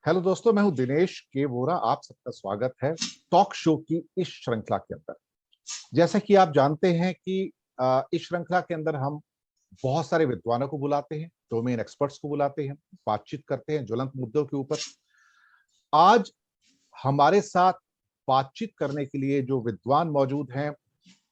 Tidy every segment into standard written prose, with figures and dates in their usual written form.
Hello दोस्तों, मैं हूं दिनेश के वोरा। आप सबका स्वागत है टॉक शो की इस श्रृंखला के अंदर। जैसा कि आप जानते हैं कि इस श्रृंखला के अंदर हम बहुत सारे विद्वानों को बुलाते हैं, डोमेन एक्सपर्ट्स को बुलाते हैं, बातचीत करते हैं ज्वलंत मुद्दों के ऊपर। आज हमारे साथ बातचीत करने के लिए जो विद्वान मौजूद हैं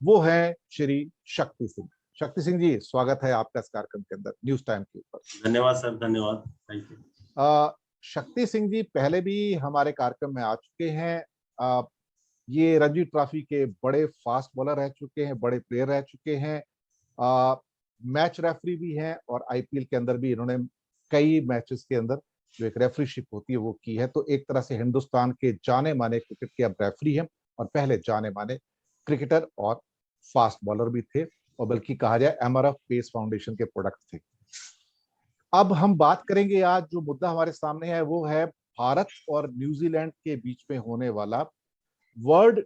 वो है श्री शक्ति सिंह। शक्ति सिंह जी, स्वागत है आपका इस कार्यक्रम के अंदर, न्यूज टाइम के ऊपर। धन्यवाद सर, धन्यवाद, थैंक यू। शक्ति सिंह जी पहले भी हमारे कार्यक्रम में आ चुके हैं। ये रणजी ट्रॉफी के बड़े फास्ट बॉलर रह चुके हैं, बड़े प्लेयर रह चुके हैं, मैच रेफरी भी हैं और आईपीएल के अंदर भी इन्होंने कई मैचेस के अंदर जो एक रेफरीशिप होती है वो की है। तो एक तरह से हिंदुस्तान के जाने माने क्रिकेट के अब रेफरी हैं और पहले जाने माने क्रिकेटर और फास्ट बॉलर भी थे, और बल्कि कहा जाए एमआरएफ पेस फाउंडेशन के प्रोडक्ट थे। अब हम बात करेंगे, आज जो मुद्दा हमारे सामने है वो है भारत और न्यूजीलैंड के बीच में होने वाला वर्ल्ड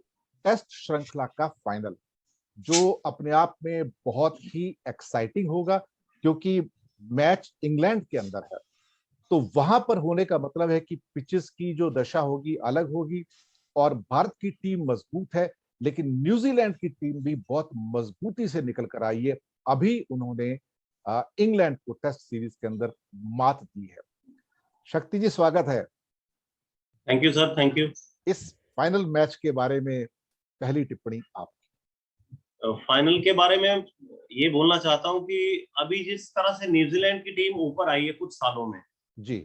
टेस्ट श्रृंखला का फाइनल, जो अपने आप में बहुत ही एक्साइटिंग होगा, क्योंकि मैच इंग्लैंड के अंदर है। तो वहां पर होने का मतलब है कि पिचेस की जो दशा होगी अलग होगी, और भारत की टीम मजबूत है लेकिन न्यूजीलैंड की टीम भी बहुत मजबूती से निकल कर आई है। अभी उन्होंने इंग्लैंड को टेस्ट सीरीज के अंदर मात दी है। शक्ति जी, स्वागत है। Thank you sir, thank you. इस फाइनल मैच के बारे में पहली टिप्पणी आप। फाइनल के बारे में ये बोलना चाहता हूं कि अभी जिस तरह से न्यूजीलैंड की टीम ऊपर आई है कुछ सालों में जी,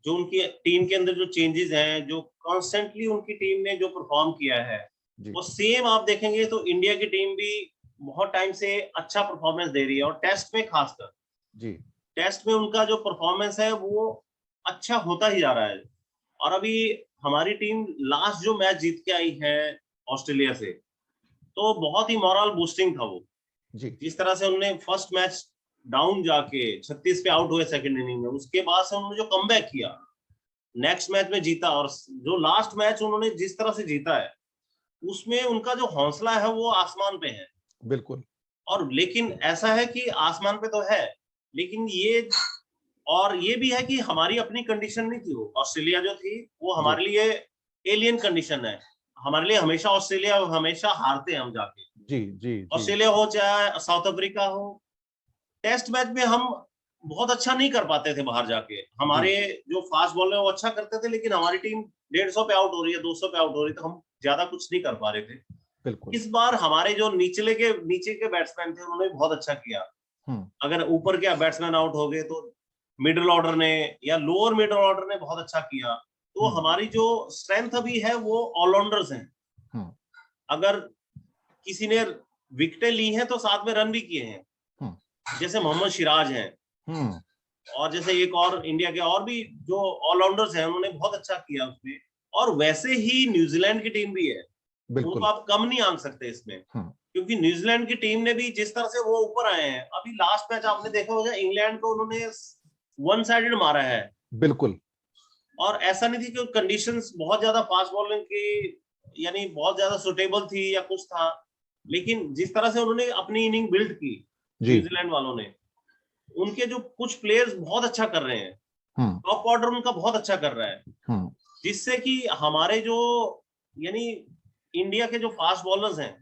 जो उनकी टीम के अंदर जो चेंजेस हैं, जो कॉन्स्टेंटली उनकी टीम ने जो परफॉर्म किया है, वो सेम आप देखेंगे तो इंडिया की टीम भी बहुत टाइम से अच्छा परफॉर्मेंस दे रही है, और टेस्ट में खासकर जी, टेस्ट में उनका जो परफॉर्मेंस है वो अच्छा होता ही जा रहा है। और अभी हमारी टीम लास्ट जो मैच जीत के आई है ऑस्ट्रेलिया से, तो बहुत ही मोरल बूस्टिंग था वो। जी, जिस तरह से उन्होंने फर्स्ट मैच डाउन जाके 36 पे आउट हुए सेकंड इनिंग में, उसके बाद से उन्होंने जो कमबैक किया, नेक्स्ट मैच में जीता, और जो लास्ट मैच उन्होंने जिस तरह से जीता है उसमें उनका जो हौसला है वो आसमान पे है। बिल्कुल। और लेकिन ऐसा है कि आसमान पे तो है, लेकिन ये भी है कि हमारी अपनी कंडीशन नहीं थी। वो ऑस्ट्रेलिया जो थी वो हमारे लिए एलियन कंडीशन है। हमारे लिए हमेशा ऑस्ट्रेलिया, हमेशा हारते हैं हम जाके। जी, जी, जी, ऑस्ट्रेलिया हो चाहे साउथ अफ्रीका हो, टेस्ट मैच में हम बहुत अच्छा नहीं कर पाते थे बाहर जाके। हमारे जो फास्ट बॉलर वो अच्छा करते थे, लेकिन हमारी टीम 150 पे आउट हो रही है, 200 पे आउट हो रही है, तो हम ज्यादा कुछ नहीं कर पा रहे थे। बिल्कुल। इस बार हमारे जो नीचे के बैट्समैन थे उन्होंने बहुत अच्छा किया। अगर ऊपर के बैट्समैन आउट हो गए तो मिडिल ऑर्डर ने या लोअर मिडिल ऑर्डर ने बहुत अच्छा किया। तो हमारी जो स्ट्रेंथ अभी है वो ऑलराउंडर्स हैं। अगर किसी ने विकेटें ली हैं तो साथ में रन भी किए हैं, जैसे मोहम्मद सिराज हैं, और जैसे एक और इंडिया के और भी जो ऑलराउंडर्स हैं उन्होंने बहुत अच्छा किया उसमें। और वैसे ही न्यूजीलैंड की टीम भी है, उनको आप कम नहीं आंक सकते इसमें, क्योंकि न्यूजीलैंड की टीम ने भी जिस तरह से वो ऊपर आए हैं। अभी लास्ट मैच आपने देखा होगा, इंग्लैंड को उन्होंने वन साइडेड मारा है। बिल्कुल। और ऐसा नहीं थी कि कंडीशंस बहुत ज्यादा फास्ट बॉलिंग की यानी बहुत ज्यादा सुटेबल थी या कुछ था, लेकिन जिस तरह से उन्होंने अपनी इनिंग बिल्ड की न्यूजीलैंड वालों ने, उनके जो कुछ प्लेयर्स बहुत अच्छा कर रहे हैं, टॉप ऑर्डर उनका बहुत अच्छा कर रहा है, जिससे कि हमारे जो यानी इंडिया के जो फास्ट बॉलर्स हैं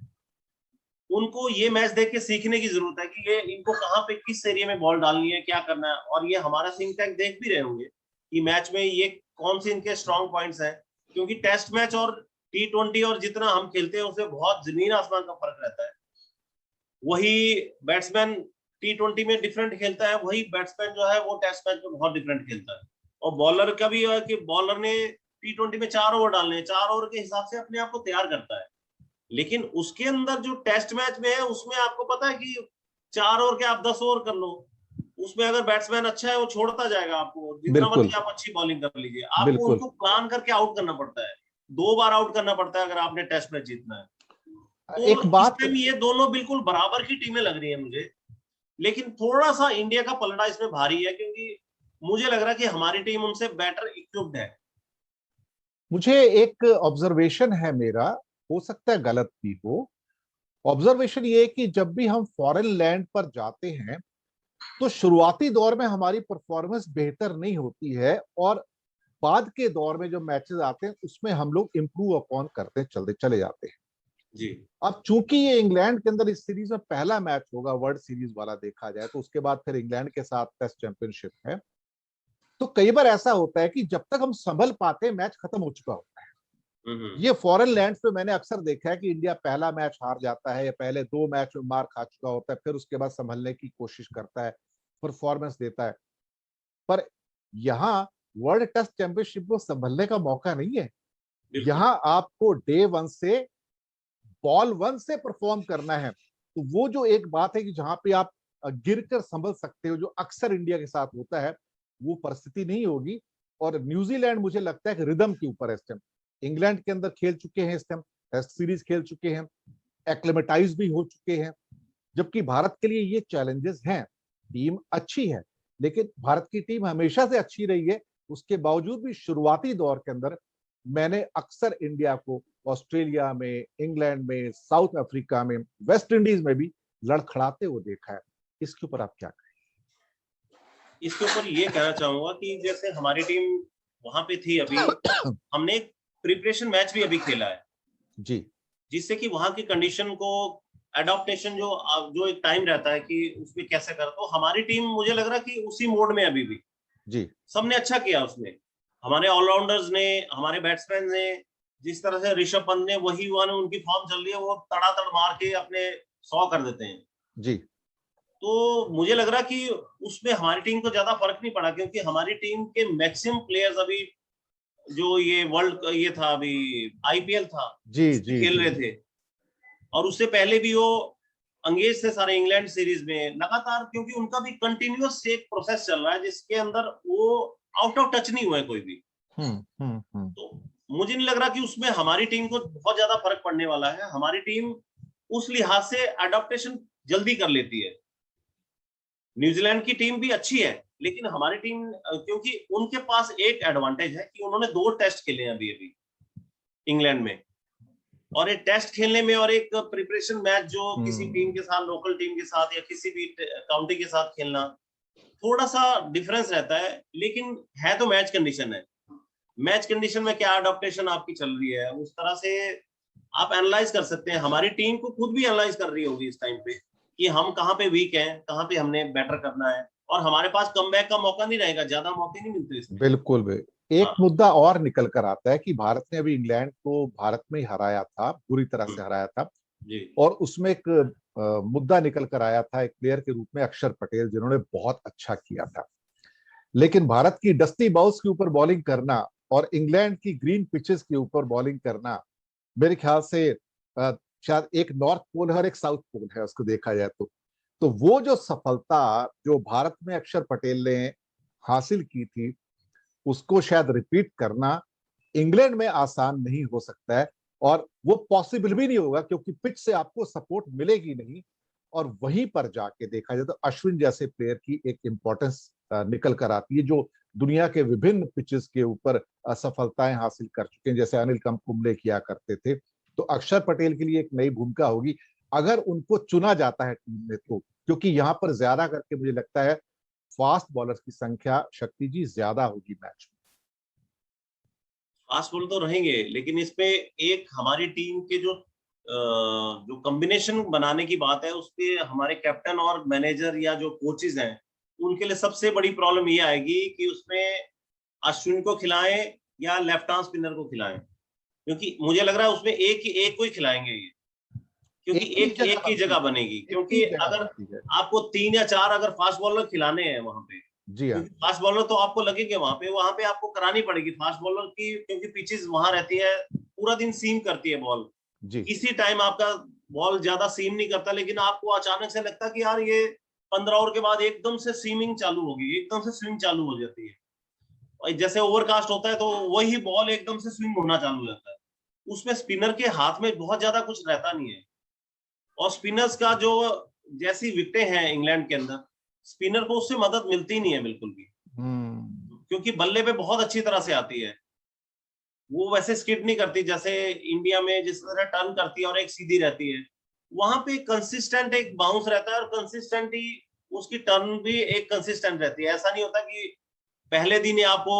उनको ये मैच देख के सीखने की जरूरत है कि ये इनको कहाँ पे किस एरिया में बॉल डालनी है, क्या करना है। और ये हमारा थिंक टैंक देख भी रहे होंगे कि मैच में ये कौन से इनके स्ट्रॉन्ग पॉइंट्स हैं, क्योंकि टेस्ट मैच और T20 और जितना हम खेलते हैं उसमें बहुत जमीन आसमान का फर्क रहता है। वही बैट्समैन T20 में डिफरेंट खेलता है, वही बैट्समैन जो है वो टेस्ट मैच में बहुत डिफरेंट खेलता है। और बॉलर का भी है कि बॉलर ने T20 में 4 ओवर डालने हैं, 4 ओवर के हिसाब से अपने आप को तैयार करता है। लेकिन उसके अंदर जो टेस्ट मैच में है उसमें आपको पता है कि 4 ओवर के आप 10 ओवर कर लो, उसमें अगर बैट्समैन अच्छा है वो छोड़ता जाएगा आपको, जितना मर्जी आप अच्छी बॉलिंग कर लीजिए, आपको उनको प्लान करके आउट करना पड़ता है। 2 बार आउट करना पड़ता है अगर आपने टेस्ट मैच जीतना है। तो एक बात, इसमें भी ये दोनों बिल्कुल बराबर की टीमें लग रही है मुझे, लेकिन थोड़ा सा इंडिया का पलड़ा इसमें भारी है, क्योंकि मुझे लग रहा है कि हमारी टीम उनसे बेटर इक्विप्ड है। मुझे एक ऑब्जर्वेशन है मेरा, हो सकता है गलत भी हो। ऑब्जर्वेशन ये है कि जब भी हम फॉरेन लैंड पर जाते हैं तो शुरुआती दौर में हमारी परफॉर्मेंस बेहतर नहीं होती है, और बाद के दौर में जो मैचेस आते हैं उसमें हम लोग इम्प्रूव अपॉन करते चलते चले जाते हैं जी। अब चूंकि ये इंग्लैंड के अंदर इस सीरीज में पहला मैच होगा वर्ल्ड सीरीज वाला देखा जाए, तो उसके बाद फिर इंग्लैंड के साथ टेस्ट चैंपियनशिप है, तो कई बार ऐसा होता है कि जब तक हम संभल पाते हैं मैच खत्म हो चुका होता है। ये फॉरेन लैंड्स पे मैंने अक्सर देखा है कि इंडिया पहला मैच हार जाता है या पहले 2 मैच में मार खा चुका होता है, फिर उसके बाद संभलने की कोशिश करता है, परफॉर्मेंस देता है। पर यहाँ वर्ल्ड टेस्ट चैंपियनशिप में संभलने का मौका नहीं है। यहाँ आपको डे 1 से बॉल 1 से परफॉर्म करना है। तो वो जो एक बात है कि जहां पे आप गिरकर संभल सकते हो, जो अक्सर इंडिया के साथ होता है, वो परिस्थिति नहीं होगी। और न्यूजीलैंड मुझे लगता है कि रिदम के ऊपर है इस टाइम। इंग्लैंड के अंदर खेल चुके हैं, इस टाइम टेस्ट सीरीज खेल चुके हैं, एक्लेमेटाइज भी हो चुके हैं, जबकि भारत के लिए ये चैलेंजेस हैं। टीम अच्छी है, लेकिन भारत की टीम हमेशा से अच्छी रही है, उसके बावजूद भी शुरुआती दौर के अंदर मैंने अक्सर इंडिया को ऑस्ट्रेलिया में, इंग्लैंड में, साउथ अफ्रीका में, वेस्ट इंडीज में भी लड़खड़ाते हुए देखा है। इसके ऊपर आप क्या कहें? इसके ऊपर ये कहना चाहूंगा कि जैसे हमारी टीम वहां पे थी, अभी हमने एक प्रिपरेशन मैच भी अभी खेला है जी, जिससे कि वहां की कंडीशन को एडॉप्टेशन जो एक टाइम रहता है कि उसमें कैसे कर, तो हमारी टीम मुझे लग रहा है कि उसी मोड में अभी भी जी, सबने अच्छा किया उसमें। हमारे ऑलराउंडर्स ने, हमारे बैट्समैन ने, जिस तरह से ऋषभ पंत ने, वही हुआ ने, उनकी फॉर्म चल रही है, वो तड़ातड़ मार के अपने 100 कर देते हैं। जी, तो मुझे लग रहा कि उसमें हमारी टीम को ज्यादा फर्क नहीं पड़ा, क्योंकि हमारी टीम के मैक्सिमम प्लेयर्स अभी जो ये वर्ल्ड ये था, अभी आईपीएल था, जी, उसमें जी, खेल जी, रहे थे। और उससे पहले भी वो अंगेज थे सारे इंग्लैंड सीरीज में लगातार, क्योंकि उनका भी कंटिन्यूअस एक प्रोसेस चल रहा है जिसके अंदर वो आउट ऑफ टच नहीं हुए कोई भी। हम्म। तो मुझे नहीं लग रहा कि उसमें हमारी टीम को बहुत ज्यादा फर्क पड़ने वाला है। हमारी टीम उस लिहाज से अडॉप्टेशन जल्दी कर लेती है। न्यूजीलैंड की टीम भी अच्छी है, लेकिन हमारी टीम, क्योंकि उनके पास एक एडवांटेज है कि उन्होंने 2 टेस्ट खेले हैं अभी अभी इंग्लैंड में, और एक टेस्ट खेलने में और एक प्रिपरेशन मैच जो किसी टीम के साथ, लोकल टीम के साथ या किसी भी काउंटी के साथ खेलना, थोड़ा सा डिफरेंस रहता है। लेकिन है तो मैच कंडीशन है, मैच कंडीशन में क्या अडॉप्टेशन आपकी चल रही है, उस तरह से आप एनालाइज कर सकते हैं। हमारी टीम को खुद भी एनालाइज कर रही होगी इस टाइम पे कि हम कहाँ पे वीक हैं, कहाँ पे हमने बेटर करना है, और हमारे पास कमबैक का मौका नहीं रहेगा, ज्यादा मौके नहीं मिलते इसमें। बिल्कुल भी। एक हाँ। मुद्दा और निकल कर आता है कि भारत ने अभी इंग्लैंड को भारत में ही हराया था, बुरी तरह से हराया था। जी। और उसमें एक मुद्दा निकल कर आया था एक प्लेयर के रूप में, अक्षर पटेल, जिन्होंने बहुत अच्छा किया था। लेकिन भारत की डस्टी बाउल्स के ऊपर बॉलिंग करना और इंग्लैंड की ग्रीन पिचेस के ऊपर बॉलिंग करना, मेरे ख्याल से शायद एक नॉर्थ पोल है और एक साउथ पोल है, उसको देखा जाए तो वो जो सफलता जो भारत में अक्षर पटेल ने हासिल की थी, उसको शायद रिपीट करना इंग्लैंड में आसान नहीं हो सकता है। और वो पॉसिबल भी नहीं होगा, क्योंकि पिच से आपको सपोर्ट मिलेगी नहीं। और वहीं पर जाके देखा जाए तो अश्विन जैसे प्लेयर की एक इंपॉर्टेंस निकल कर आती है, जो दुनिया के विभिन्न पिचेस के ऊपर सफलताएं हासिल कर चुके हैं, जैसे अनिल कुंबले किया करते थे। तो अक्षर पटेल के लिए एक नई भूमिका होगी अगर उनको चुना जाता है टीम में, तो क्योंकि यहाँ पर ज्यादा करके मुझे लगता है फास्ट बॉलर की संख्या, शक्ति जी, ज्यादा होगी मैच में। फास्ट बॉल तो रहेंगे, लेकिन इसमें एक हमारी टीम के जो कॉम्बिनेशन बनाने की बात है, उसपे हमारे कैप्टन और मैनेजर या जो कोचेज हैं, उनके लिए सबसे बड़ी प्रॉब्लम ये आएगी कि उसमें अश्विन को खिलाएं या लेफ्ट आर्म स्पिनर को खिलाएं, क्योंकि मुझे लग रहा है उसमें एक को ही खिलाएंगे ये, क्योंकि एक की जगह बनेगी। एक ही क्योंकि जगह अगर बनती है। आपको 3 या 4 अगर फास्ट बॉलर खिलाने हैं वहां पे, जी हाँ। क्योंकि फास्ट बॉलर तो आपको लगेंगे वहां पे आपको करानी पड़ेगी फास्ट बॉलर की, क्योंकि पिचेस वहां रहती है, पूरा दिन सीम करती है बॉल। जी। किसी टाइम आपका बॉल ज्यादा सीम नहीं करता, लेकिन आपको अचानक से लगता कि यार ये 15 ओवर के बाद एकदम से सीमिंग चालू होगी, एकदम से स्विंग चालू हो जाती है। और जैसे ओवरकास्ट होता है तो वही बॉल एकदम से स्विंग होना चालू हो जाता है। उसमें स्पिनर के हाथ में बहुत ज्यादा कुछ रहता नहीं है। और स्पिनर्स का जो, जैसी विकेटें हैं इंग्लैंड के अंदर, स्पिनर को उससे मदद मिलती नहीं है बिल्कुल भी, क्योंकि बल्ले पे बहुत अच्छी तरह से आती है, वो वैसे स्किड नहीं करती जैसे इंडिया में जिस तरह टर्न करती है और एक सीधी रहती है। वहां पे कंसिस्टेंट एक बाउंस रहता है, और कंसिस्टेंट ही उसकी टर्न भी एक कंसिस्टेंट रहती है। ऐसा नहीं होता कि पहले दिन ही आपको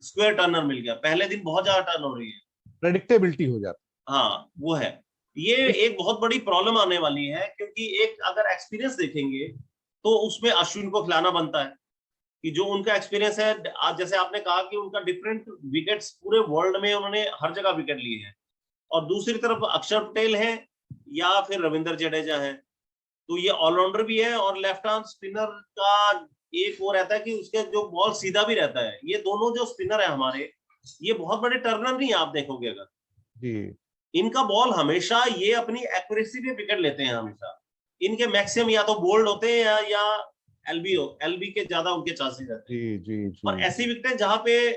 स्क्वायर टर्नर मिल गया, पहले दिन बहुत ज्यादा टर्न हो रही है, प्रेडिक्टेबिलिटी हो जाती हाँ वो है। ये है। एक बहुत बड़ी प्रॉब्लम आने वाली है, क्योंकि एक अगर एक्सपीरियंस देखेंगे तो उसमें अश्विन को खिलाना बनता है, कि जो उनका एक्सपीरियंस है। आज जैसे आपने कहा कि उनका डिफरेंट विकेट्स पूरे वर्ल्ड में उन्होंने हर जगह विकेट लिए हैं, और दूसरी तरफ अक्षर पटेल है या फिर रविंद्र जडेजा है, तो ये ऑलराउंडर भी है, और लेफ्ट आर्म स्पिनर का एक वो रहता है कि उसके जो बॉल सीधा भी रहता है। ये दोनों जो स्पिनर है हमारे, ये बहुत बड़े टर्नर नहीं है, आप देखोगे अगर जी इनका बॉल हमेशा ये अपनी एक्यूरेसी पे विकेट लेते हैं हमेशा। इनके मैक्सिमम या तो बोल्ड होते हैं या एलबी के ज्यादा उनके चांसेस रहते हैं। जी जी और जी। ऐसी विकेटें जहां पे,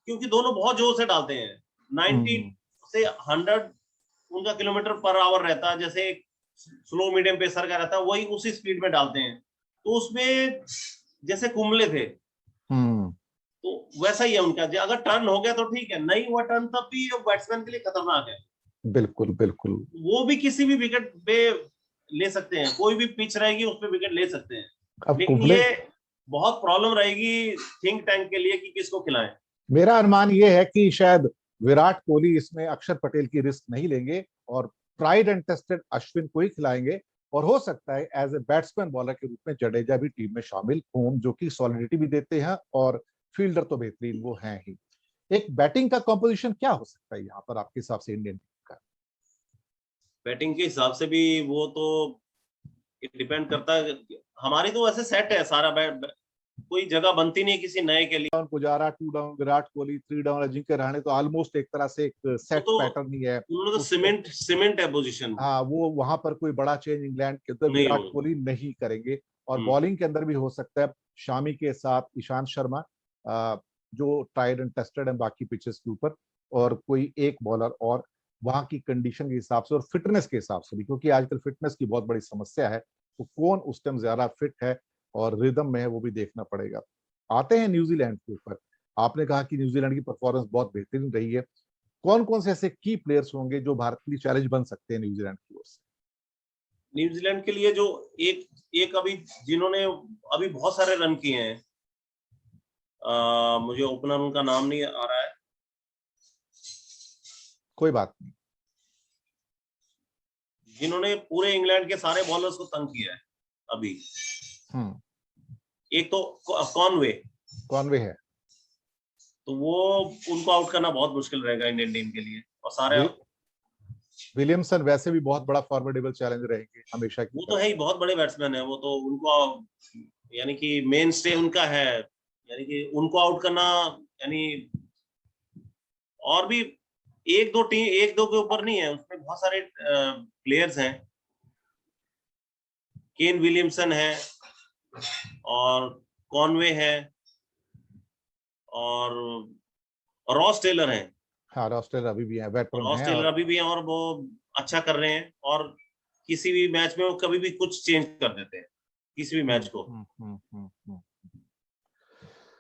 क्योंकि दोनों बहुत जोर से डालते हैं, 90 हम्म से 100 उनका किलोमीटर पर आवर रहता है, जैसे स्लो मीडियम पेसर का रहता है, वही उसी स्पीड में डालते हैं। तो उसमें जैसे कुंबले थे, हम्म। तो वैसा ही है उनका, अगर टर्न हो गया तो ठीक है, नहीं हुआ टर्न तब भी बैट्समैन के लिए खतरनाक है। बिल्कुल बिल्कुल। वो भी किसी भी विकेट पे ले सकते हैं, कोई भी पिच रहेगी उस पर विकेट ले सकते हैं। अब लेकिन कुंबले, ये बहुत प्रॉब्लम रहेगी थिंक टैंक के लिए कि किसको खिलाएं। मेरा अनुमान ये है कि शायद विराट कोहली इसमें अक्षर पटेल की रिस्क नहीं लेंगे और ट्राइड एंड टेस्टेड अश्विन को ही खिलाएंगे। और हो सकता है एज ए बैट्समैन बॉलर के रूप में जडेजा भी टीम में शामिल हों, जो कि सॉलिडिटी भी देते हैं और फील्डर तो बेहतरीन वो हैं ही। एक बैटिंग का कॉम्पोजिशन क्या हो सकता है यहाँ पर आपके हिसाब से इंडियन टीम का? बैटिंग के हिसाब से भी वो तो डिपेंड करता है। हमारी तो वैसे सेट है सारा, कोई जगह बनती नहीं किसी नए के लिए। Down Pujara, 2 down Virat Kohli, 3 down Ajinkya Rahane, तो ऑलमोस्ट एक तरह से एक वो सेट तो पैटर्न ही है उन्होंने तो उसमें। सीमेंट सीमेंट है पोजीशन, हाँ, वो वहां पर कोई बड़ा चेंज इंग्लैंड के अंदर नहीं विराट होगा। कोहली नहीं करेंगे। और हम्म, बॉलिंग के अंदर भी हो सकता है शामी के साथ ईशांत शर्मा, जो ट्राइड एंड टेस्टेड है बाकी पिचेस के ऊपर, और कोई एक बॉलर और वहां की कंडीशन के हिसाब से और फिटनेस के हिसाब से भी, क्योंकि आजकल फिटनेस की बहुत बड़ी समस्या है, तो कौन उस टाइम ज्यादा फिट है और रिदम में है वो भी देखना पड़ेगा। आते हैं न्यूजीलैंड के ऊपर। आपने कहा कि न्यूजीलैंड की परफॉर्मेंस बहुत बेहतरीन रही है। कौन कौन से ऐसे की प्लेयर्स होंगे जो भारत के लिए चैलेंज बन सकते हैं न्यूजीलैंड की ओर से? न्यूजीलैंड के लिए जो एक एक अभी जिन्होंने अभी बहुत सारे रन किए हैं, मुझे ओपनर उनका नाम नहीं आ रहा है, कोई बात नहीं। जिन्होंने पूरे इंग्लैंड के सारे बॉलर्स को तंग किया है अभी। हम्म। एक तो कॉनवे, कॉनवे है। तो वो उनको आउट करना बहुत मुश्किल रहेगा इंडियन टीम के लिए। और सारे वि, विलियमसन वैसे भी बहुत बड़ा फॉर्मिडेबल चैलेंज रहेंगे हमेशा की वो तो तरह। है ही, बहुत बड़े बैट्समैन है वो तो, उनको यानी कि मेन स्टे उनका है, यानी कि उनको आउट करना, यानी और भी एक दो के ऊपर नहीं है, उसमें बहुत सारे प्लेयर्स हैं। केन विलियमसन है, और कॉनवे है, और रॉस टेलर है। हाँ, ऑस्ट्रेलिया अभी भी है, वेटरन रॉस है। टेलर और अभी भी है, और वो अच्छा कर रहे हैं, और किसी भी मैच में वो कभी भी कुछ चेंज कर देते हैं, किसी भी मैच को। हम्म।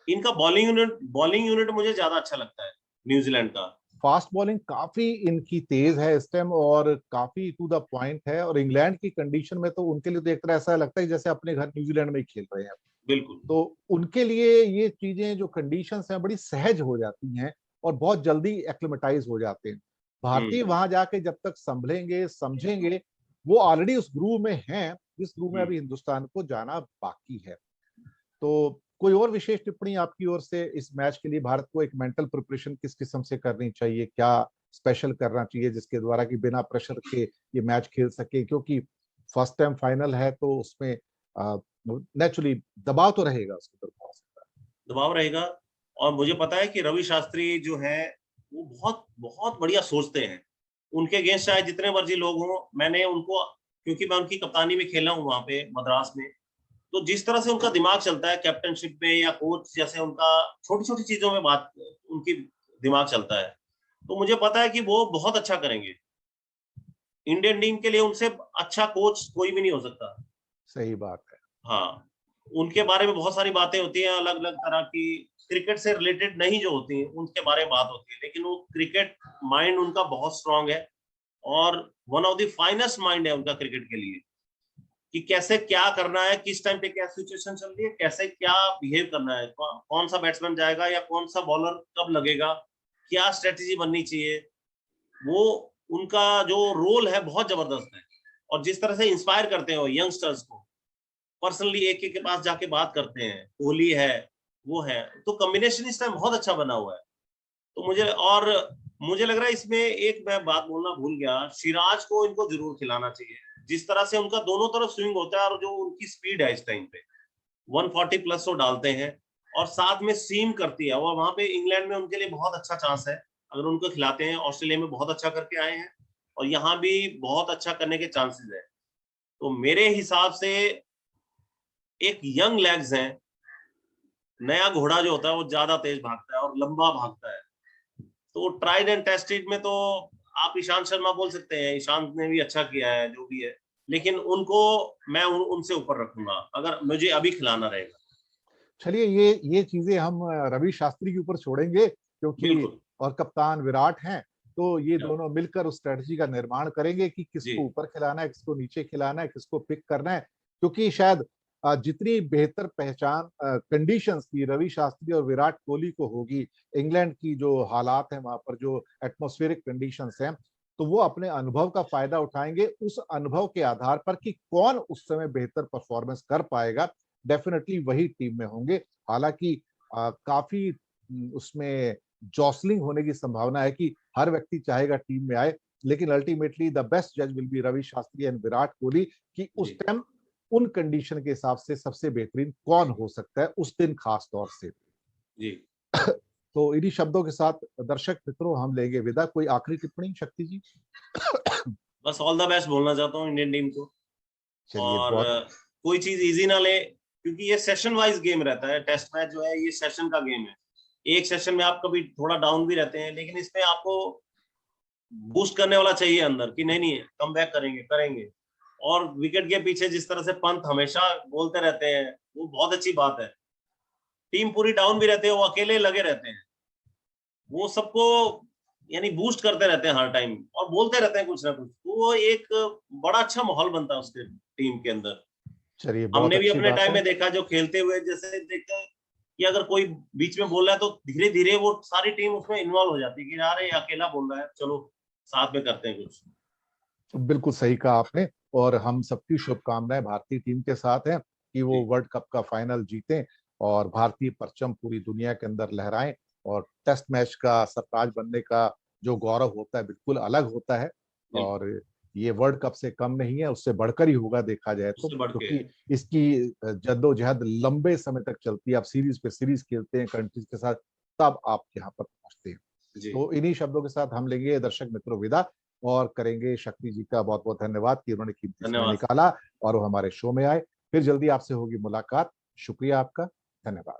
इनका बॉलिंग यूनिट मुझे ज्यादा अच्छा लगता है न्यूजीलैंड का। फास्ट बॉलिंग काफी इनकी तेज है इस टाइम और काफी टू द पॉइंट है, और इंग्लैंड की कंडीशन में तो उनके लिए तो एक तरह ऐसा लगता है जैसे अपने घर न्यूजीलैंड में ही खेल रहे हैं। बिल्कुल। तो उनके लिए ये चीजें जो कंडीशंस हैं बड़ी सहज हो जाती हैं और बहुत जल्दी एक्लिमेटाइज हो जाते हैं। भारतीय हम्म वहां जाके जब तक संभलेंगे समझेंगे, वो ऑलरेडी उस ग्रूव में हैं जिस ग्रूव में हम्म। अभी हिंदुस्तान को जाना बाकी है। तो कोई और विशेष टिप्पणी आपकी ओर से इस मैच के लिए? भारत को एक मेंटल प्रिपरेशन किस किस्म से करनी चाहिए, क्या स्पेशल करना चाहिए जिसके द्वारा कि बिना प्रेशर के ये मैच खेल सके? क्योंकि फर्स्ट टाइम फाइनल है तो उसमें नेचुरली दबाव तो रहेगा उसके ऊपर बहुत सारा। दबाव रहेगा। और मुझे पता है कि रवि शास्त्री जो है वो बहुत बहुत बढ़िया सोचते हैं। उनके अगेंस्ट चाहे जितने मर्जी लोग हों, मैंने उनको, क्योंकि मैं उनकी कप्तानी में खेला हूँ वहां पे मद्रास में, तो जिस तरह से उनका दिमाग चलता है कैप्टनशिप में या कोच जैसे, उनका छोटी छोटी चीजों में बात, उनकी दिमाग चलता है, तो मुझे पता है कि वो बहुत अच्छा करेंगे। इंडियन टीम के लिए उनसे अच्छा कोच कोई भी नहीं हो सकता। सही बात है। हाँ, उनके बारे में बहुत सारी बातें होती हैं अलग अलग तरह की, क्रिकेट से रिलेटेड नहीं जो होती हैं उनके बारे में बात होती है, लेकिन वो क्रिकेट माइंड उनका बहुत स्ट्रांग है, और one of the finest mind है उनका क्रिकेट के लिए। कि कैसे क्या करना है, किस टाइम पे क्या सिचुएशन चल रही है, कैसे क्या बिहेव करना है, कौन सा बैट्समैन जाएगा या कौन सा बॉलर कब लगेगा, क्या स्ट्रेटेजी बननी चाहिए, वो उनका जो रोल है बहुत जबरदस्त है। और जिस तरह से इंस्पायर करते हैं वो यंगस्टर्स को, पर्सनली एक एक के पास जाके बात करते हैं, कोहली है, वो है, तो कॉम्बिनेशन इस टाइम बहुत अच्छा बना हुआ है। तो मुझे लग रहा है इसमें एक मैं बात बोलना भूल गया, सिराज को इनको जरूर खिलाना चाहिए। जिस तरह से उनका दोनों तरफ स्विंग होता है और जो उनकी स्पीड है इस टाइम पे 140 प्लस वो डालते हैं, और साथ में सीम करती है, और वहां पे इंग्लैंड में उनके लिए बहुत अच्छा चांस है अगर उनको खिलाते हैं। ऑस्ट्रेलिया में बहुत अच्छा करके आए हैं और यहाँ भी बहुत अच्छा करने के चांसेस है। तो मेरे हिसाब से एक यंग लेग्स हैं, नया घोड़ा जो होता है वो ज्यादा तेज भागता है और लंबा भागता है, तो ट्राइड एंड टेस्टेड में तो आप ईशांत शर्मा बोल सकते हैं, ईशांत ने भी अच्छा किया है जो भी है, लेकिन उनको मैं उनसे ऊपर रखूंगा अगर मुझे अभी खिलाना रहेगा। चलिए ये चीजें हम रवि शास्त्री के ऊपर छोड़ेंगे, क्योंकि बिल्कुल। और कप्तान विराट हैं, तो ये हाँ, दोनों मिलकर उस स्ट्रेटजी का निर्माण करेंगे कि जी किसको ऊपर खिलाना है, किसको नीचे खिलाना है, किसको पिक करना है। क्योंकि शायद जितनी बेहतर पहचान कंडीशंस की रवि शास्त्री और विराट कोहली को होगी, इंग्लैंड की जो हालात हैं वहां पर, जो एटमॉस्फेरिक कंडीशंस हैं, तो वो अपने अनुभव का फायदा उठाएंगे उस अनुभव के आधार पर कि कौन उस समय बेहतर परफॉर्मेंस कर पाएगा, डेफिनेटली वही टीम में होंगे। हालांकि काफी उसमें जॉसलिंग होने की संभावना है कि हर व्यक्ति चाहेगा टीम में आए, लेकिन अल्टीमेटली द बेस्ट जज will be Ravi Shastri and Virat Kohli कि उस जी टाइम उन कंडीशन के हिसाब से सबसे बेहतरीन कौन हो सकता है उस दिन खास तौर से। जी। तो इन्हीं शब्दों के साथ दर्शक मित्रों हम लेंगे विदा। कोई आखिरी टिप्पणी शक्ति जी? बस ऑल द बेस्ट बोलना चाहता हूँ इंडियन टीम को। चलिए और बहुत। कोई चीज इजी ना ले, क्योंकि ये सेशन वाइज गेम रहता है, टेस्ट मैच जो है ये सेशन का गेम है। एक सेशन में आप कभी थोड़ा डाउन भी रहते हैं, लेकिन इसमें आपको बूस्ट करने वाला चाहिए अंदर कि नहीं नहीं कम बैक करेंगे करेंगे। और विकेट के पीछे जिस तरह से पंत हमेशा बोलते रहते हैं वो बहुत अच्छी बात है। टीम पूरी डाउन भी रहते हैं, वो अकेले लगे रहते हैं, वो सबको यानी बूस्ट करते रहते हैं हर टाइम और बोलते रहते हैं कुछ ना कुछ, तो वो एक बड़ा अच्छा माहौल बनता है उसके टीम के अंदर। चलिए बहुत हमने भी अच्छी अपने बात टाइम है। में देखा, जो खेलते हुए जैसे देखते हैं कि अगर कोई बीच में बोल रहा है तो धीरे धीरे वो सारी टीम उसमें इन्वॉल्व हो जाती है कि यार ये अकेला बोल रहा है, चलो साथ में करते हैं कुछ। बिल्कुल सही कहा आपने। और हम सबकी शुभकामनाएं भारतीय टीम के साथ हैं कि वो जी वर्ल्ड कप का फाइनल जीतें और भारतीय परचम पूरी दुनिया के अंदर लहराएं। और टेस्ट मैच का सरताज बनने का जो गौरव होता है बिल्कुल अलग होता है। बिल्कुल, और ये वर्ल्ड कप से कम नहीं है, उससे बढ़कर ही होगा देखा जाए तो, उससे बढ़ के क्योंकि इसकी जद्दोजहद लंबे समय तक चलती है। आप सीरीज पे सीरीज खेलते हैं कंट्रीज के साथ, तब आप यहाँ पर पहुंचते हैं। जी तो इन्हीं शब्दों के साथ हम लेंगे दर्शक मित्रों विदा, और करेंगे शक्ति जी का बहुत बहुत धन्यवाद कि उन्होंने कीमती समय धन्यवाद। निकाला और वो हमारे शो में आए। फिर जल्दी आपसे होगी मुलाकात। शुक्रिया आपका। धन्यवाद।